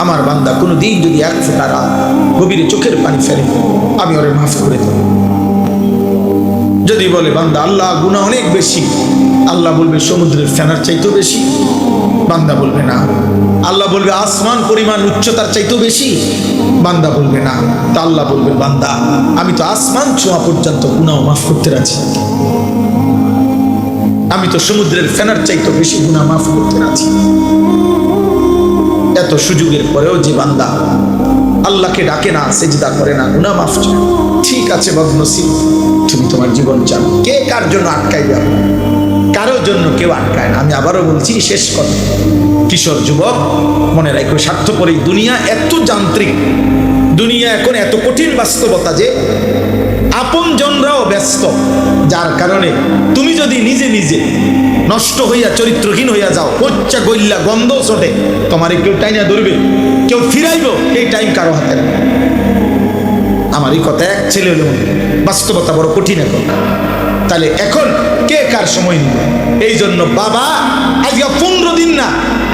আমার বান্দা কোনোদিন যদি এক ফোঁটা রাত গভীরে চোখের পানি ফেলে, আমি ওরে মাফ করে দেব। যদি বলে বান্দা আল্লাহ গুনাহ অনেক বেশি, আল্লাহ বলবে সমুদ্রের ফেনার চাইতেও বেশি। বান্দা বলবে না। আল্লাহ বলবে আসমান পরিমাণ উচ্চতার চাইতেও বেশি। বান্দা বলবে না। তা আল্লাহ বলবে বান্দা আমি তো আসমান ছোঁয়া পর্যন্ত গুনাহ মাফ করতে রাজি, আমি তো সমুদ্রের ফেনার চাইতেও বেশি গুনাহ মাফ করতে রাজি। এত সুযোগের পরেও যে বান্দা আল্লাহকে ডাকে না, সেজদা করে না, গুনাহ মাফ চায়, ঠিক আছে বদনসিব, তুমি তোমার জীবন চাও। কে কার জন্য আটকাইবে? কারোর জন্য কেউ আটকায় না। আমি আবারও বলছি, শেষ কথা, কিশোর যুবক মনে রাখো, স্বার্থপর এই দুনিয়া এত যান্ত্রিক, দুনিয়া এখন এত কঠিন বাস্তবতা যে আপনজনরাও ব্যস্ত, যার কারণে তুমি যদি নিজে নিজে নষ্ট হইয়া চরিত্রহীন হইয়া যাও, কচ্চা গইল্লা গন্ধ ছোটে, তোমার কেউ টাইনা ধরবে, কেউ ফিরাইব, এই টাইম কারো হাতে না। আমার এই কথা এক ছেলে হলে বাস্তবতা বড় কঠিন এখন। তাহলে এখন কে কার সময় নিবে? এই জন্য বাবা আজকে 15 দিন না,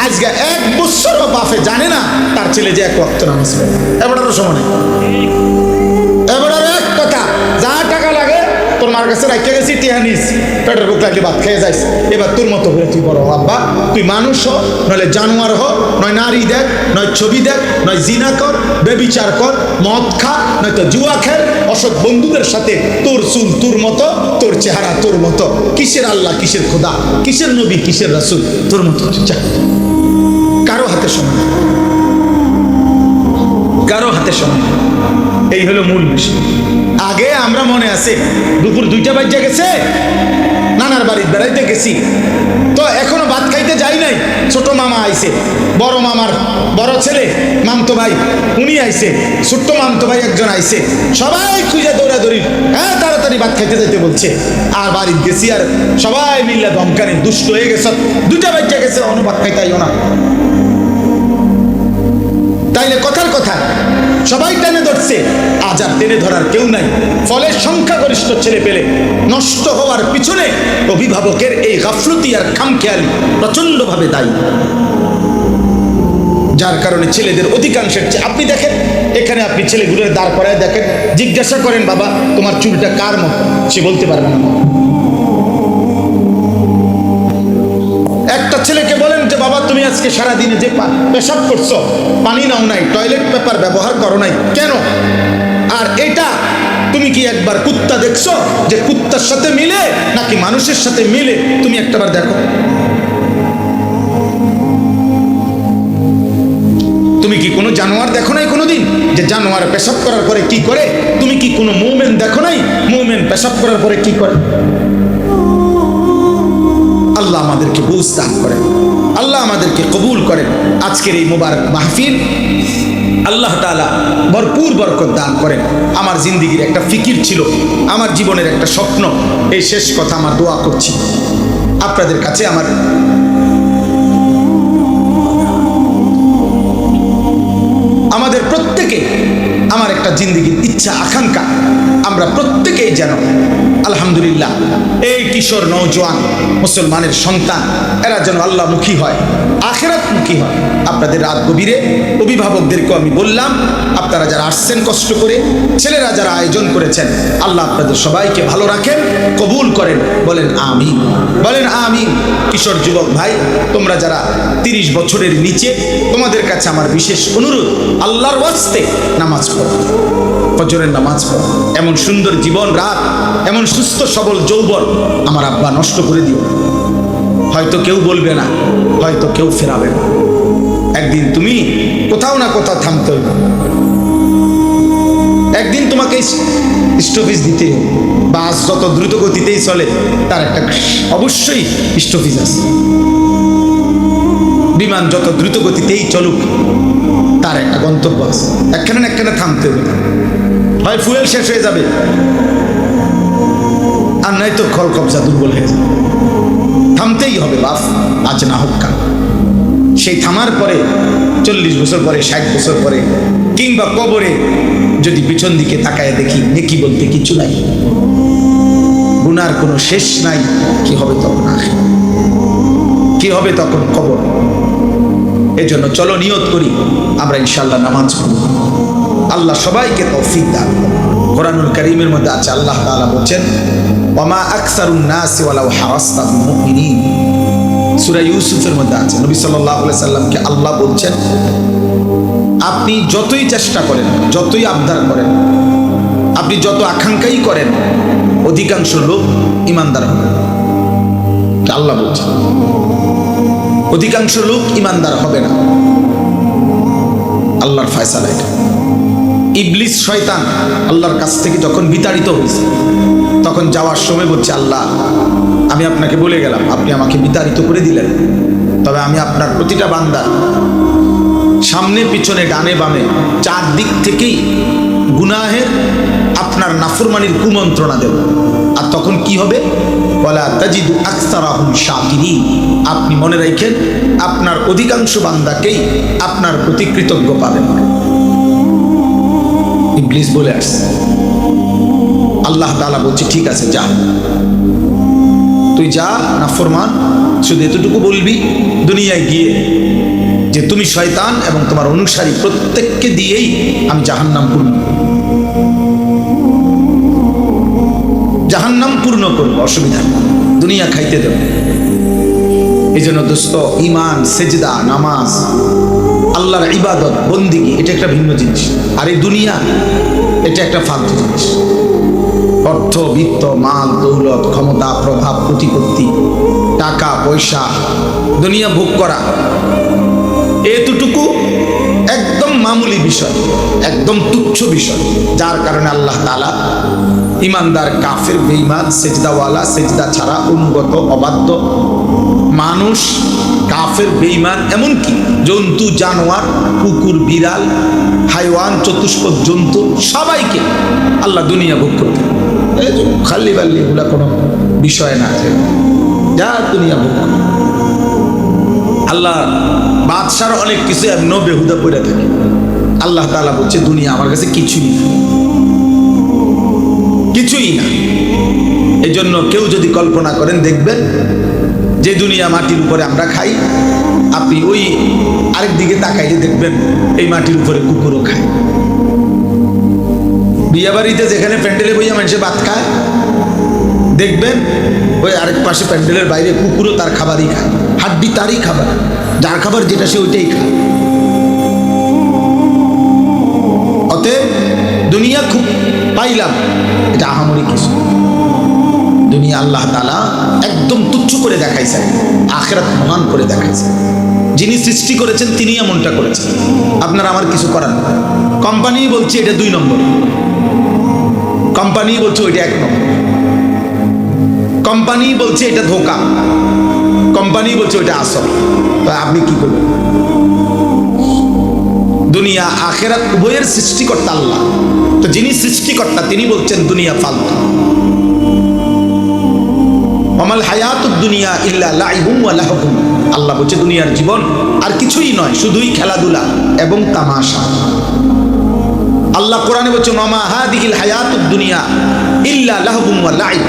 আজকে 1 বছর বাপে জানে না তার ছেলে যে 1 ওয়াক্ত নামাজ পড়ে। এবারও সময় নেই। এবার এক কথা, যা টাকা লাগে তোর মার কাছে রাখতে গেছি, টিহানিস পেটের বুক লাগলে ভাত খেয়ে যাইস। এবার তোর মতো করে তুই বড় আব্বা, তুই মানুষ হ, নইলে জানোয়ার হ, নয় নারী দেখ, নয় ছবি দেখ, নয় জিনা কর, বেবিচার কর, মদ খা, নয়তো জুয়া খেল, অসৎ বন্ধুদের সাথে, তোর চুল তোর মতো, তোর চেহারা তোর মতো, কিসের আল্লাহ কিসের খোদা, কিসের নবী কিসের রাসূল, তোর মতো চা। কারো হাতে সময়, কারো হাতে সময়। এই হলো মূল বিষয়। আগে আমরা মনে আছে দুপুর 2টা বাজে গেছে, নানার বাড়ির বেড়াইতে গেছি, তো এখনো ভাত খাইতে যাই নাই, ছোট মামা আইছে, বড় মামার বড় ছেলে মামতো ভাই উনি আইছে, ছোট্ট মামতো ভাই একজন আইছে, সবাই খুঁজে দৌড়াদৌড়ি, হ্যাঁ তাড়াতাড়ি ভাত খাইতে যাইতে বলছে। আর বাড়ির গেছি, আর সবাই মিল্লা ধমকানি, দুষ্ট হয়ে গেছে, 2টা বাজে গেছে, অন্য ভাত খাইতে আইও না। তাইলে কথার কথা সবাই টেনে ধরছে, আজ আর টেনে ধরার কেউ নাই। ফলে সংখ্যাগরিষ্ঠ ছেলে পেলে নষ্ট হওয়ার পিছনে অভিভাবকের এই গাফলতি আর খামখেয়ালি প্রচন্ডভাবে দায়ী, যার কারণে ছেলেদের অধিকাংশের চেয়ে, আপনি দেখেন এখানে আপনি ছেলেগুলোর দাঁড় করায় দেখেন, জিজ্ঞাসা করেন বাবা তোমার চুলটা কার মতো, সে বলতে পারবে না। একটা ছেলেকে বলেন যে বাবা তুমি আজকে সারাদিনে যে পেশাব করছো, পানি নাও নাই, টয়লেট পেপার ব্যবহার করো নাই কেন? আর এটা তুমি কি একবার কুত্তা দেখছো যে কুত্তার সাথে মিলে নাকি মানুষের সাথে মিলে? তুমি একটাবার দেখো। তুমি কি কোনো জানোয়ার দেখো নাই কোনোদিন যে জানোয়ার পেশাব করার পরে কি করে? তুমি কি কোনো মুমিন দেখো নাই মুমিন পেশাব করার পরে কি করে? আল্লাহ আমাদেরকে বুঝ দান করেন, আল্লাহ আমাদেরকে কবুল করেন। আজকের এই মুবারক মাহফিল আল্লাহ তাআলা ভরপুর বরকত দান করেন। আমার জিন্দেগির একটা ফিকির ছিল, আমার জীবনের একটা স্বপ্ন, এই শেষ কথা আমার দোয়া করছি আপনাদের কাছে। আমাদের প্রত্যেকে, আমার একটা জিন্দেগির ইচ্ছা আকাঙ্ক্ষা, আমরা প্রত্যেকেই যেন আলহামদুলিল্লাহ এই কিশোর নওজোয়ান মুসলমানের সন্তান, এরা যেন আল্লাহমুখী হয়, আখিরাতমুখী হয়। আপনাদের রাত গভীরে অভিভাবকদেরকে আমি বললাম, আপনারা যারা আসছেন কষ্ট করে, ছেলেরা যারা আয়োজন করেছেন, আল্লাহ আপনাদের সবাইকে ভালো রাখেন, কবুল করেন, বলেন আমিন, বলেন আমিন। কিশোর যুবক ভাই, তোমরা যারা 30 বছরের নিচে, তোমাদের কাছে আমার বিশেষ অনুরোধ, আল্লাহর ওয়াস্তে নামাজ পড়ো, ফজরের নামাজ পড়ো। এমন সুন্দর জীবন রাত, এমন সুস্থ সবল যৌবন আমার আব্বা নষ্ট করে দিও। হয়তো কেউ বলবে না, হয়তো কেউ ফেরাবে না, একদিন তুমি কোথাও না কোথাও থামতে হইবে, একদিন তোমাকে স্টপেজ দিতে হবে। বাস যত দ্রুত গতিতেই চলে তার একটা অবশ্যই স্টপেজ আছে, বিমান যত দ্রুত গতিতেই চলুক তার একটা গন্তব্য আছে, একখানে না একখানে থামতে হবে। হয় ফুয়েল শেষ হয়ে যাবে, আর নাই তো খল কবজা দুর্বল হয়ে যাবে, থামতেই হবে বাপ, আজ না হোক কাল। সেই থামার পরে 40 বছর পরে, 60 বছর পরে, কিংবা কবরে যদি পিছন দিকে তাকায় দেখি নেকি বলতে কিছু নাই, গুনার কোনো শেষ নাই, কি হবে তখন? কি হবে তখন? কবর। এজন্য চলো নিয়ত করি আমরা ইনশাআল্লাহ নামাজ পড়ব। আল্লাহ সবাইকে তৌফিক দান। কোরআনুল কারীমের মধ্যে আছে, আল্লাহ তাআলা বলেন ওয়ামা আকসারুন নাসি ওয়ালাউ হারাসতা বিমুমিনিন। সূরা ইউসুফের মধ্যে আছে, নবী সাল্লাল্লাহু আলাইহি সাল্লামকে আল্লাহ বলছেন আপনি যতই চেষ্টা করেন, যতই আবদার করেন, আপনি যত আকাঙ্ক্ষাই করেন, অধিকাংশ লোক ইমানদার হবে। আল্লাহ বলছেন অধিকাংশ লোক ইমানদার হবে না। আল্লাহর ফয়সালা এটা। ইবলিস শয়তান আল্লাহর কাছ থেকে যখন বিতাড়িত হয়েছে, তখন যাওয়ার সময় বলছে আল্লাহ আমি আপনাকে বলে গেলাম, আপনি আমাকে বিতাড়িত করে দিলেন, তবে আমি আপনার প্রতিটা বান্দার সামনে পিছনে ডানে বামে চারদিক থেকেই গুনাহের আপনার নাফরমানির কুমন্ত্রণা দেব। আর তখন কি হবে? ওয়ালা তাজিদু আকসারাহুম শাকিরিন। আপনি মনে রাখেন আপনার অধিকাংশ বান্দাকেই আপনার প্রতি কৃতজ্ঞ পাবেন। ইবলিস বলে আসছে, আল্লাহ তাআলা বলছে ঠিক আছে যা, তুই যা নাফরমান, শুধু এতটুকু বলবি দুনিয়ায় গিয়ে যে তুমি শয়তান এবং তোমার অনুসারী প্রত্যেককে দিয়েই আমি জাহান্নাম পূর্ণ করবো, অসুবিধা দুনিয়া খাইতে দেব। এই জন্য দোস্ত, ইমান, সেজদা, নামাজ, আল্লাহর ইবাদত, বন্দিগি এটা একটা ভিন্ন জিনিস, আর এই দুনিয়া এটা একটা ফালতু জিনিস। অর্থ, বিত্ত, মাল, দৌলত, ক্ষমতা, প্রভাব, প্রতিপত্তি, টাকা পয়সা, দুনিয়া ভোগ করা, এতটুকু একদম মামুলি বিষয়, একদম তুচ্ছ বিষয়, যার কারণে আল্লাহ তাআলা ইমানদার, কাফের, বেঈমান, সেজদাওয়ালা, সেজদা ছাড়া অনুগত, অবাধ্য মানুষ, কাফের, বেঈমান, এমনকি জন্তু, জানোয়ার, কুকুর, বিড়াল, হাইওয়ান, চতুষ্পদ জন্তু, সবাইকে আল্লাহ দুনিয়া ভোগ করতে, খালি বাল্লি এগুলা কোনো বিষয় না, যা দুনিয়া ভোগ করে। আল্লাহ বাদশার অনেক কিছু এমনও বেহুদা পড়ে থাকে। আল্লাহ তাআলা বলছে দুনিয়া আমার কাছে কিছুই না, কিছুই না। এই জন্য কেউ যদি কল্পনা করেন, দেখবেন যে দুনিয়া মাটির উপরে আমরা খাই, আপনি ওই আরেক দিকে তাকাইলে দেখবেন এই মাটির উপরে কুকুরও খায়। বিয়া বাড়িতে যেখানে প্যান্ডেলে বইয়া মানুষে ভাত খায়, দেখবেন ওই আরেক পাশে প্যান্ডেলের বাইরে কুকুরও তার খাবারই খায়, হাড্ডি তারই খাবার, যার খাবার যেটা সে ওইটাই খায়। অতএব দুনিয়া খুব পাইলাম, এটা আহামরি কিছু। দুনিয়া আল্লাহ তাআলা একদম তুচ্ছ করে দেখাইছে, আখিরাত মহান করে দেখাইছে। যিনি সৃষ্টি করেছেন তিনি এমনটা করেছেন, আপনার আমার কিছু করার না। কোম্পানি বলছে এটা 2 নম্বর, কোম্পানি বলছে ওইটা 1 নম্বর, কোম্পানি বলছে এটা ধোঁকা, কোম্পানি বলছে ওইটা আসল। তো আপনি কি করবেন? দুনিয়া আখিরাত উভয়ের সৃষ্টিকর্তা আল্লাহ, তো যিনি সৃষ্টিকর্তা তিনি বলছেন দুনিয়া ফালতু। ওয়ামাল হায়াতুদ দুনিয়া ইল্লা লাইবুন ওয়া লাহবুন। আল্লাহ বলছে দুনিয়ার জীবন আর কিছুই নয়, শুধুই খেলাধুলা এবং তামাশা। আল্লাহ কোরআনে বলছে ওয়ামা হাদিহিল হায়াতুদ দুনিয়া ইল্লা লাহবুন ওয়া লাইব।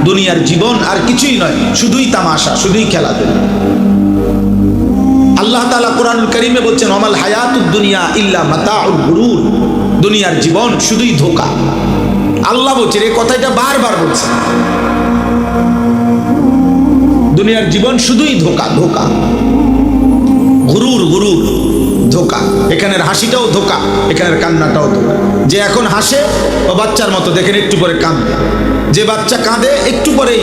দুনিয়ার জীবন আর কিছুই নয়, শুধুই তামাশা, শুধুই খেলাধুলা। আল্লাহ তাআলা কোরআনুল কারীমে বলছেন ওয়ামাল হায়াতুদ দুনিয়া ইল্লা মাতাউল গুরুর। দুনিয়ার জীবন শুধুই ধোঁকা। আল্লাহ বলছেন, এই কথাটা বারবার বলছেন, দুনিয়ার জীবন শুধুই ধোঁকা, ধোঁকা, গুরুর, গুরুর, ধোঁকা। এখানের হাসিটাও ধোঁকা, এখানের কান্নাটাও ধোঁকা। যে এখন হাসে ও বাচ্চার মতো, দেখেন একটু পরে কাঁদে। যে বাচ্চা কাঁদে একটু পরেই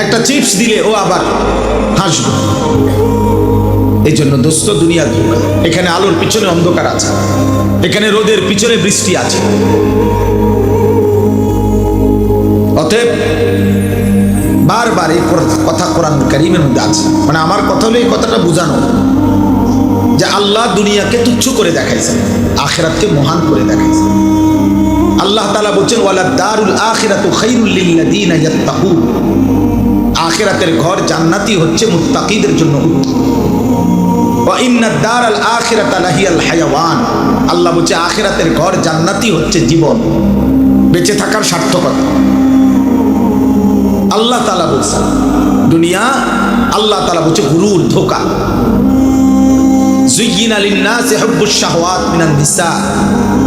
একটা চিপস দিলে ও আবার হাসবে। এই জন্য দোস্ত দুনিয়া ধোঁকা। এখানে আলোর পিছনে অন্ধকার আছে, এখানে রোদের পিছনে বৃষ্টি আছে। অতএব বারবার এই কথা কোরআন কারীমের মধ্যে আছে। মানে আমার কথা হলো এই কথাটা বোঝানো যে আল্লাহ দুনিয়াকে তুচ্ছ করে দেখাইছে, আখিরাতকে মহান করে দেখাইছে। আল্লাহ তাআলা বলছেন ওয়ালাদ দারুল আখিরাতু খায়রুল লিল্লাযিনা ইয়াত্তাকুন। আখিরাতের ঘর জান্নাতি হচ্ছে মুত্তাকিদের জন্য উত্তম। ওয়া ইন্নাদ দারাল আখিরাতা লাহিয়াল হায়াওয়ান। আল্লাহ বলছে আখিরাতের ঘর জান্নাতি হচ্ছে জীবন, বেঁচে থাকার সার্থকতা। আল্লাহ তাআলা বলছেন দুনিয়া আল্লাহ তাআলা বলছে গুরুর, ধোঁকা। যুয়্যিনা লিন-নাসি হুব্বুশ শাহওয়াত মিনান নিসা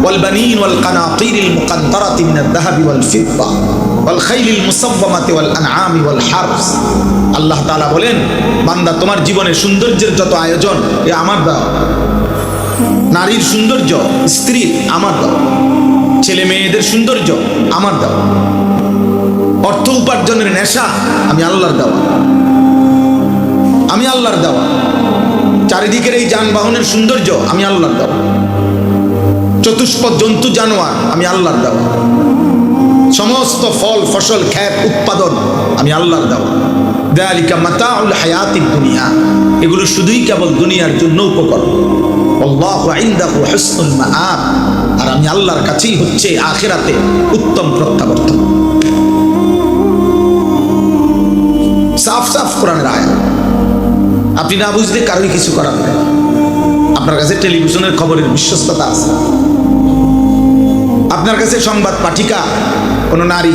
ওয়াল বানিন ওয়াল কানাতিরিল মুকাদ্দারাতি মিনাদ যাহাবি ওয়াল ফিদ্দা ওয়াল খাইলিল মুসাওয়ামাতি ওয়াল আনআমি ওয়াল হারস। আল্লাহ তাআলা বলেন, বান্দা তোমার জীবনের সৌন্দর্যের যত আয়োজন এ আমার দাও। নারীর সৌন্দর্য, স্ত্রীর আমার দাও। ছেলে মেয়েদের সৌন্দর্য আমার দাও। অর্থ উপার্জনের নেশা আমি আল্লাহর দেওয়া, আমি আল্লাহর দেওয়া। চারিদিকের এই যানবাহনের সৌন্দর্য আমি আল্লাহর দেওয়া। চতুষ্পদ জন্তু জানোয়ার আমি আল্লাহর দেওয়া। সমস্ত ফল ফসল ক্ষেত উৎপাদন আমি আল্লাহর দেওয়া। যালিকা মাতাউল হায়াতিদ দুনিয়া, এগুলো শুধুই কেবল দুনিয়ার জন্য উপকরণ। আল্লাহু ইনদাহু হুসনুল মাআব, আর আমি আল্লাহর কাছেই হচ্ছে আখিরাতে উত্তম প্রত্যাবর্তন। সাফ সাফ কোরআনের আয়াত। আপনি না বুঝলে কারোই কিছু করার নেই। আপনার কাছে টেলিভিশনের খবরের বিশ্বস্ততা আছে, আপনার কাছে সংবাদ পাঠিকা কোনো নারী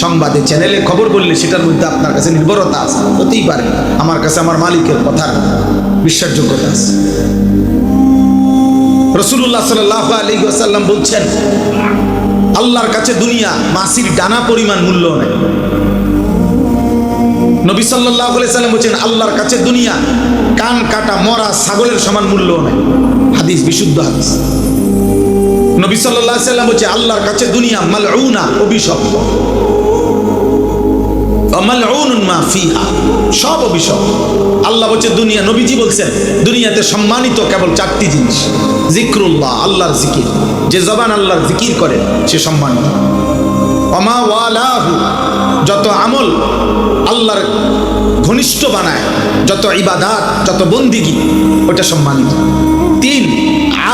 সংবাদে চ্যানেলে খবর বললে সেটার মধ্যে আপনার কাছে নির্ভরতা আছে, হতেই পারে আমার কাছে আমার মালিকের কথার বিশ্বাসযোগ্যতা আছে। রাসূলুল্লাহ সাল্লাল্লাহু আলাইহি ওয়াসাল্লাম বলছেন, আল্লাহর কাছে দুনিয়া মাছির ডানা পরিমাণ মূল্য নেই। নবী সাল্লাল্লাহু আলাইহি ওয়াসাল্লাম বলেন, আল্লাহর কাছে দুনিয়া কান কাটা মরা ছাগলের সমান মূল্য নেই। হাদিস, বিশুদ্ধ হাদিস। নবী সাল্লাল্লাহু আলাইহি ওয়াসাল্লাম বলেন, আল্লাহর কাছে দুনিয়া মালউনা, অভিশপ্ত। মালউনুন মা ফিহা, সব অভিশপ্ত। আল্লাহ বলছে দুনিয়া, নবীজি বলছেন দুনিয়াতে সম্মানিত কেবল চারটি জিনিস। জিক্রুল্লাহ, আল্লাহর জিকির। যে জবান আল্লাহর জিকির করে সে সম্মানিত। ওমা ওয়ালাহু, যত আমল আল্লাহর ঘনিষ্ঠ বানায়, যত ইবাদাত, যত বন্দিগি, ওটা সম্মানিত। 3,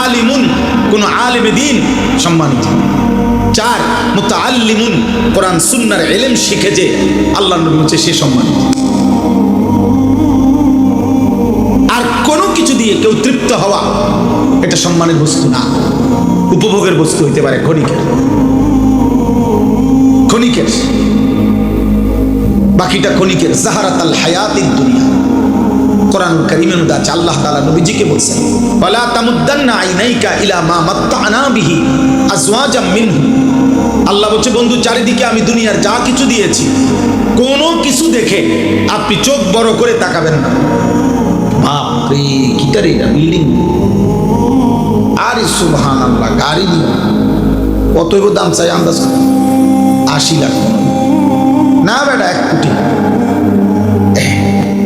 আলিমুন, কোন আলেমে দ্বীন সম্মানিত। 4, মুতাআল্লিমুন, কোরআন সুন্নাহর ইলম শিখে যে আল্লাহর নবী বলছে সে সম্মানিত। আর কোনো কিছু দিয়ে কেউ তৃপ্ত হওয়া এটা সম্মানের বস্তু না, উপভোগের বস্তু হইতে পারে, ক্ষণিকের, ক্ষণিকের, বাকিটা ক্ষণিকের। জাহারাতাল হায়াতিদ দুনিয়া, কোরআন কারীমের মধ্যে আছে, আল্লাহ তাআলা নবীজিকে বলছেন, ওয়ালা তামুদ্দান্না আইনাইকা ইলা মা মাত্তা'না বিহি আজওয়াজাম মিনহু। আল্লাহ বলছে, বন্ধু চারিদিকে আমি দুনিয়ার যা কিছু দিয়েছি, কোনো কিছু দেখে আপনি চোখ বড় করে তাকাবেন না। বাপ রে, কিটারে এটা বিল্ডিং, আরে সুবহানাল্লাহ, গাড়ি নিয়ে কত দাম চাই আন্দাজ 80 লাখ না বেটা, 1 কোটি।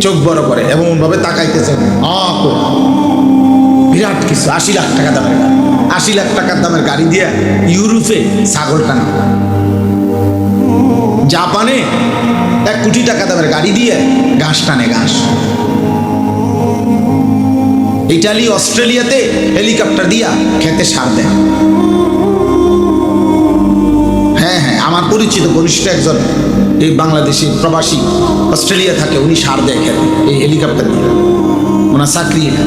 চোখ বড় করে এমন ভাবে তাকাইতেছে, বিরাট কিছু। 80 লাখ টাকা দামের গাড়ি, 80 লাখ টাকার দামের গাড়ি দিয়ে ইউরোপে ছাগল টানা, জাপানে 1 কোটি টাকা দামের গাড়ি দিয়ে ঘাস টানে, ঘাস। ইটালি, অস্ট্রেলিয়াতে হেলিকপ্টার দিয়া খেতে সার দেয়। হ্যাঁ হ্যাঁ, আমার পরিচিত ঘনিষ্ঠ একজন এই বাংলাদেশি প্রবাসী অস্ট্রেলিয়া থাকে, উনি সার দেয় খেতে এই হেলিকপ্টার দিয়ে। ওনার চাকরি এটা।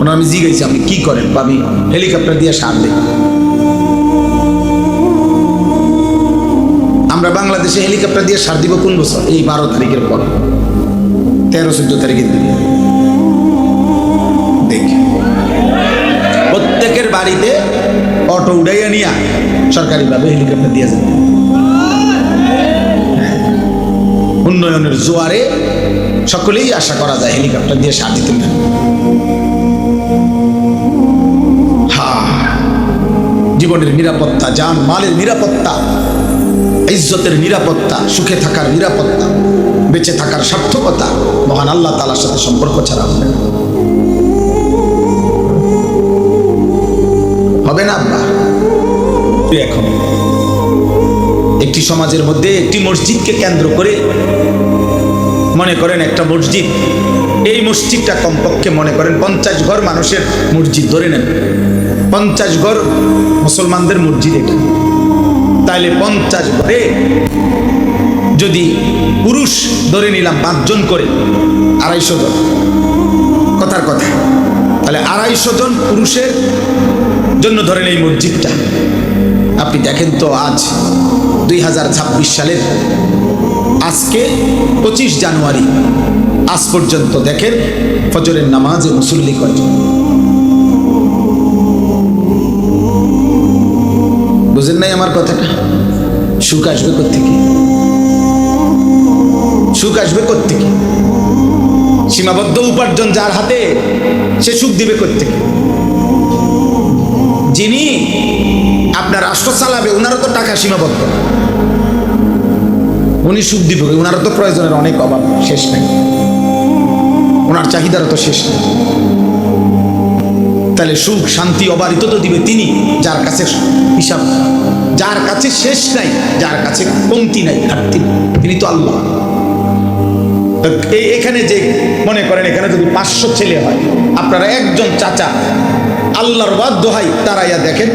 ওনার আমি জিজ্ঞাসি, আপনি কি করেন? আমি হেলিকপ্টার দিয়ে সার দেয়। আমরা বাংলাদেশে হেলিকপ্টার দিয়ে সার দিব কোন বছর? এই 12 তারিখের পর, 13-14 তারিখের দিকে। দেখি প্রত্যেকের বাড়িতে অটো উড়াইয়া নিয়া সরকারিভাবে হেলিকপ্টার দিয়ে যাবে। উন্নয়নের জোয়ারে সকলেই আশা করা যায় হেলিকপ্টার দিয়ে সার দিতে পারে। জীবনের নিরাপত্তা, জান মালের নিরাপত্তা, ইজ্জতের নিরাপত্তা, সুখে থাকার নিরাপত্তা, বেঁচে থাকার সার্থকতা মহান আল্লাহ তাআলার সাথে সম্পর্ক ছাড়া হবে না। হবে না আব্বা? এখন একটি সমাজের মধ্যে একটি মসজিদকে কেন্দ্র করে মনে করেন একটা মসজিদ, এই মসজিদটা কমপক্ষে মনে করেন 50 ঘর মানুষের মসজিদ ধরে নেন, 50 ঘর মুসলমানদের মসজিদ এটা। তাইলে 50 ঘরে যদি পুরুষ ধরে নিলাম 5 জন করে, 250 জন, কথার কথা, তাহলে 250 জন পুরুষের জন্য ধরেন এই মসজিদটা। আপনি দেখেন তো আজ 2026 সালের আজকে 25 জানুয়ারি আজ পর্যন্ত দেখেন ফজরের নামাজে মুসল্লি কয়জন? বুঝেন নাই আমার কথাটা? সুখ আসবে কোত্থেকে? সুখ আসবে কোত্থেকে? সীমাবদ্ধ উপার্জন যার হাতে, সে সুখ দিবে কোত্থেকে? যিনি আপনার রাষ্ট্র চালাবে, ওনারও তো টাকা সীমাবদ্ধ, উনি সুখ দিবে, ওনারও তো প্রয়োজনের অনেক অভাব, শেষ নেই, ওনার চাহিদারও তো শেষ নেই। তাহলে সুখ শান্তি অবারিত তো দিবে তিনি, যার কাছে হিসাব, যার কাছে শেষ নাই, যার কাছে কমতি নাই, ঘাটতি, তিনি তো আল্লাহ। এখানে যে মনে করেন এখানে যদি 500 ছেলে হয়, আপনারা একজন চাচা আল্লাহর বাদ দোহাই তারাইয়া দেখেন,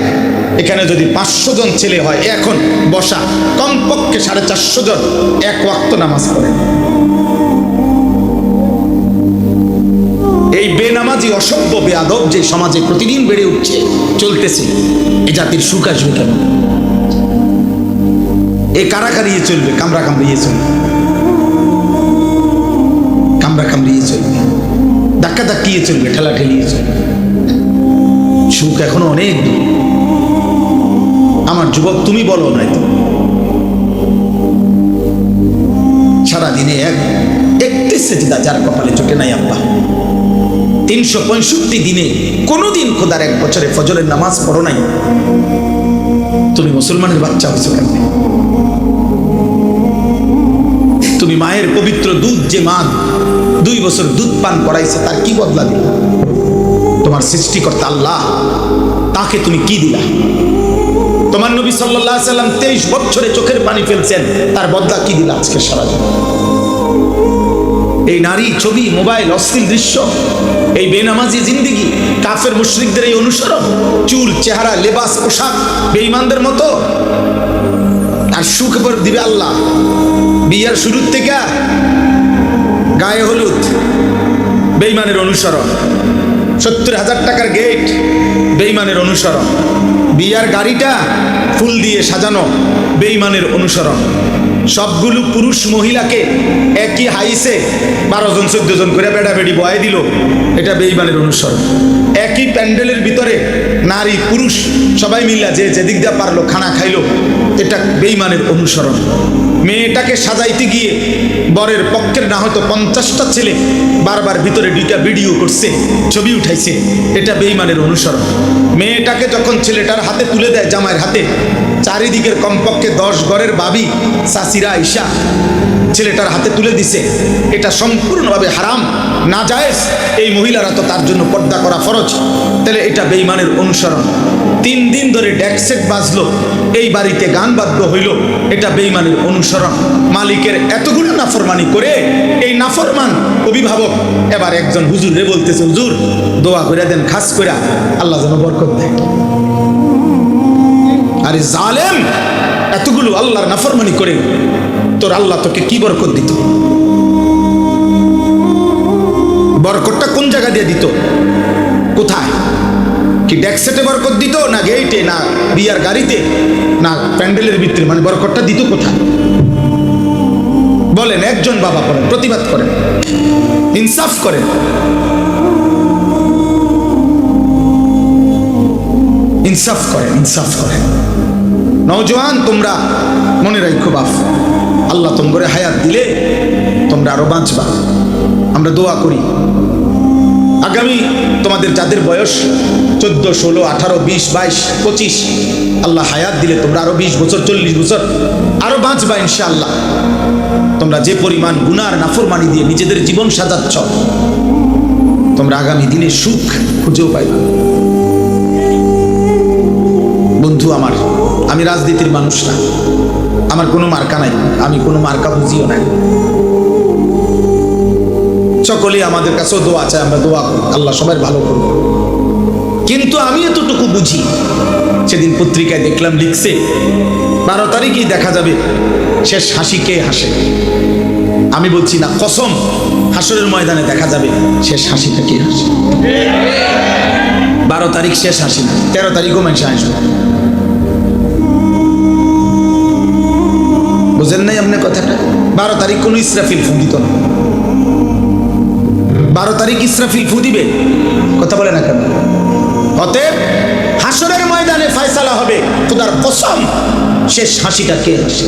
এখানে যদি 500 জন ছেলে হয়, এখন বসা কমপক্ষে 450 জন এক ওয়াক্ত নামাজ পড়ে। এই বেনামাজি অসভ্য বেয়াদব যে সমাজে প্রতিদিন বেড়ে উঠছে, চলতেছে, এই জাতির সুখ আসবে কেন? এ কারাকারিয়ে চলবে, কামড়া কামড়িয়ে চলবে, কামড়া কামড়িয়ে চলবে, ধাক্কা ধাক্কিয়ে চলবে, ঠেলা ঠেলিয়ে চলবে। সুখ এখনো অনেক দূর। আমার যুবক, তুমি বলো নাই তো, সারাদিনে একটি সেজদা যার কপালে চোটে নাই আব্বা, 365 দিনে কোনোদিন খোদার 1 বছরে ফজরের নামাজ পড়ো নাই, তুমি মুসলমানের বাচ্চা হয়েছো কেন? তুমি মায়ের পবিত্র দুধ, যে মা 2 বছর দুধ পান করাইছে, তার কি বদলা দিল? তোমার সৃষ্টিকর্তা আল্লাহ, তাকে তুমি কি দিলা? তোমার নবী সাল্লাল্লাহু আলাইহি সাল্লাম 23 বছরে চোখের পানি ফেলছেন, তার বদলা কি দিলা আজকে সারাদিন? এই নারী, ছবি, মোবাইল, অশ্লীল দৃশ্য, এই বেনামাজি জিন্দিগি, কাফের মুশরিকদের এই অনুসরণ, চুল, চেহারা, লেবাস, পোশাক বেঈমানদের মতো, আর সুখ পর দিবে আল্লাহ। বিয়ার শুরুর থেকে গায়ে হলুদ, বেঈমানের অনুসরণ, 70,000 টাকার গেট, বেঈমানের অনুসরণ, বিয়ার গাড়িটা ফুল দিয়ে সাজানো, বেঈমানের অনুসরণ, সবগুলো পুরুষ মহিলাকে একই হাইসে 12 জন 14 জন করে বেড়াবেড়ি বয়ে দিল, এটা বেঈমানের অনুসরণ। একই প্যান্ডেলের ভিতরে নারী পুরুষ সবাই মিলা যে যেদিক দিয়ে পারলো খানা খাইলো, এটা বেঈমানের অনুসরণ। মেয়েটাকে সাজাইতে গিয়ে বরের পক্ষের না হয়তো 50টা ছেলে বারবার ভিতরে 2টা ভিডিও করছে, ছবি উঠাইছে, এটা বেঈমানের অনুসরণ। মেয়েটাকে যখন ছেলেটার হাতে তুলে দেয়, জামাইয়ের হাতে, চারিদিকের কমপক্ষে 10 ঘরের ভাবি চাচিরা আইসা ছেলেটার হাতে তুলে দিছে, এটা সম্পূর্ণভাবে হারাম, নাজায়েজ। এই মহিলারা তো তার জন্য পর্দা করা ফরজ, তাহলে এটা বেঈমানের অনুসরণ। 3 দিন ধরে ডেকসেট বাজলো, এই বাড়িতে গান বাদ্য হইল, এটা বেঈমানের অনুসরণ। মালিকের এতগুলো নাফরমানি করে এই নাফরমান অভিভাবক এবার একজন হুজুরে বলতেছে, হুজুর দোয়া করে দেন খাস করে, আল্লাহ যেন বরকত দেয়। আরে জালেম, এতগুলো আল্লাহর নাফরমানি করে তোর আল্লাহ তোকে কি বরকত দিত? বরকতটা কোন জায়গা দিয়ে দিত? কোথায়? কি ডেকসেটে বরকত দিত, না গেইটে, না বিয়ার গাড়িতে, না প্যান্ডেলের ভিতরে? মানে বরকতটা দিত কোথায় বলেন? একজন বাবা করেন, প্রতিবাদ করেন, ইনসাফ করেন। ইনসাফ করেন, ইনসাফ করেন। নওজোয়ান, তোমরা মনে রাখো বাপ, আল্লাহ তোমরা হায়াত দিলে তোমরা আরো বাঁচবা। আমরা দোয়া করি আগামী তোমাদের যাদের বয়স 14, 16, 18, 20, 22, 25, আল্লাহ হায়াত দিলে তোমরা আরো 20 বছর, 40 বছর আরো বাঁচবা ইনশাআল্লাহ। তোমরা যে পরিমাণ গুনার নাফরমানি দিয়ে নিজেদের জীবন সাজাচ্ছ, তোমরা আগামী দিনে সুখ খুঁজেও পাইবা। বন্ধু আমার, আমি রাজনীতির মানুষ না, আমার কোনো মার্কা নাই, আমি কোনো মার্কা বুঝিও নাই। সকলে আমাদের কাছেও দোয়া চায়, আমরা দোয়া করি, আল্লাহ সবাই ভালো করব। কিন্তু আমি এতটুকু বুঝি, সেদিন পত্রিকায় দেখলাম লিখছে 12 তারিখেই দেখা যাবে শেষ হাসি কে হাসে। আমি বলছি না, কসম, হাসরের ময়দানে দেখা যাবে শেষ হাসিটা কে হাসে। 12 তারিখ শেষ হাসি না, 13 তারিখও মানুষ আসবে। বুঝেন নাই আপনি কথাটা? 12 তারিখ কোনো ইসরাফিল ফোন দিত না, 12 তারিখ ইসরাফিল ফু দিবে, কথা বলে না কেন? অতএব হাসরের ময়দানে ফয়সালা হবে। খোদার কসম, শেষ হাসিটা কে হাসে?